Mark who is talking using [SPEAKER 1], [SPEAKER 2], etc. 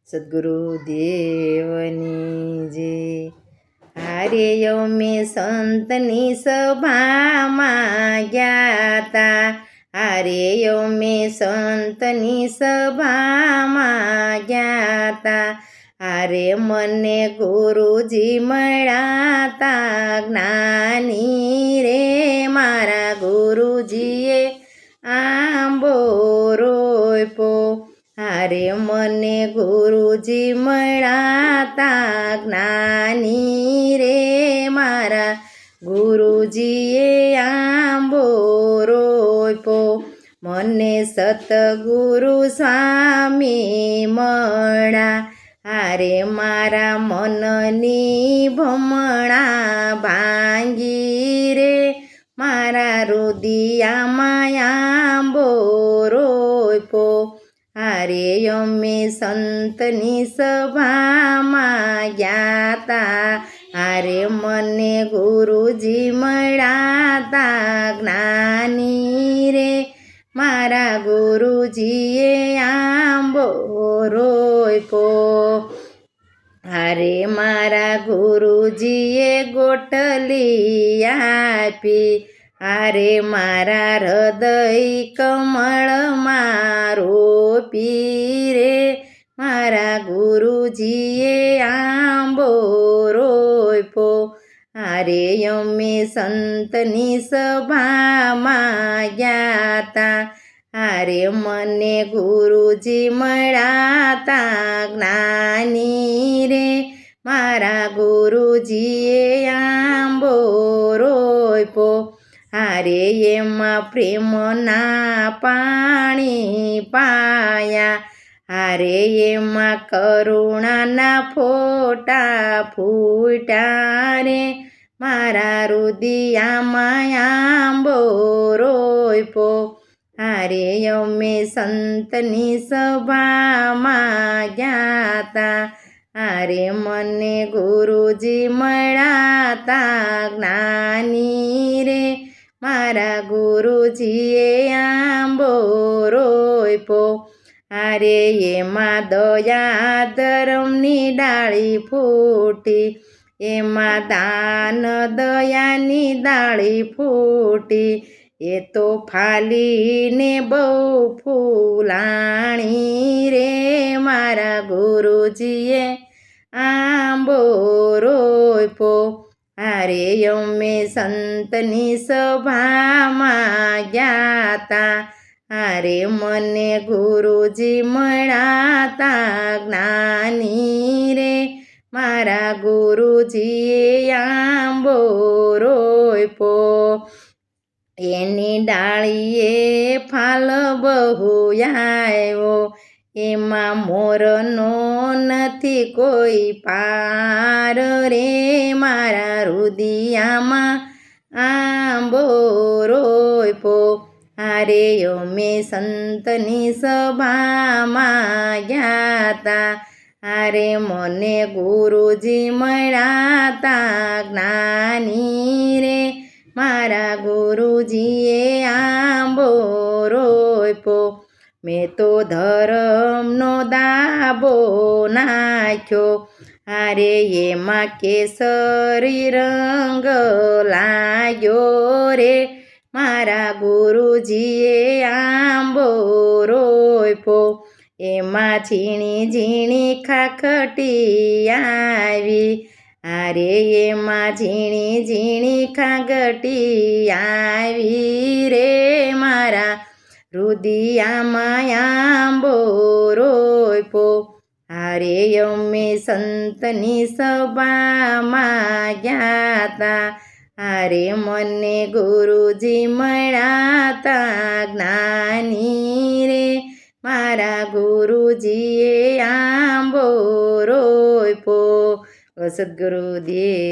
[SPEAKER 1] સદ્ગુરુદેવની જે હારે અમે સંતની સભામાં ગયા તા, હારે અમે સંતની સભામાં ગયા તા, હારે મને ગુરુજી મળ્યા તા જ્ઞાની રે, મારા ગુરુજીએ આંબો રોપ્યો, હારે મને ગુરુજી મળ્યા તા જ્ઞાની રે, મારા ગુરુજીએ આંબો રોપ્યો, મને સતગુરુ સ્વામી મળ્યા, હારે મારા મનની ભમણા ભાંગી રે, મારા રુદિયામાં આંબો રોપ્યો, હારે અમે સંતની સભામાં ગયા તા, હારે મને ગુરુજી મળ્યા તા જ્ઞાની રે, મારા ગુરુજીએ આંબો રોપ્યો, હારે મારા ગુરુજીએ ગોટલી આપી, હારે મારા હૃદય કમળમાં રોપી રે, મારા ગુરુજીએ આંબો રોપ્યો, હારે અમે સંતની સભામાં ગયા તા, હારે મને ગુરુજી મળ્યા તા જ્ઞાની રે, મારા ગુરુજીએ આંબો રોપ્યો, હારે એમાં પ્રેમના પાણી પાયા, હારે એમાં કરુણાના ફોટા ફૂટ્યા રે, મારા રુદિયામાં આંબો રોપ્યો, હારે અમે સંતની સભામાં ગયા તા, હારે મને ગુરુજી મળ્યા તા જ્ઞાની રે, મારા ગુરુજીએ આંબો રોપ્યો, હારે એમાં દયા ધર્મની ડાળી ફૂટી, એમાં દાન દયાની ડાળી ફૂટી, એ તો ફાલીને બહુ ફૂલાણી રે, મારા ગુરુજીએ આંબો રોપ્યો, હારે અમે સંતની સભામાં ગયા તા, હારે મને ગુરુજી મળ્યા તા જ્ઞાની રે, મારા ગુરુજીએ આંબો રોપ્યો, એની ડાળીએ ફાલ બહુ આવ્યો, એમાં મોરનો નથી કોઈ પાર રે, મારા રુદિયામાં આંબો રોપ્યો, હારે અમે સંતની સભામાં ગયા તા, હારે મને ગુરુજી મળ્યા તા જ્ઞાની રે, મારા ગુરુજીએ આંબો રોપ્યો, મેં તો ધર્મનો દાબો નાખ્યો, હારે એમાં કેસરી રંગ લાગ્યો રે, મારા ગુરુજીએ આંબો રોપ્યો, એમાં ઝીણી ઝીણી ખાખટી આવી, હારે એમાં ઝીણી ઝીણી ખાગટી આવી રે, મારા રુદિયામાં આંબો રોપ્યો, હારે અમે સંતની સભામાં ગયા તા, હારે મને ગુરુજી મળ્યા તા જ્ઞાની રે, મારા ગુરુજીએ આંબો રોપ્યો, સદ્ગુરુદેવ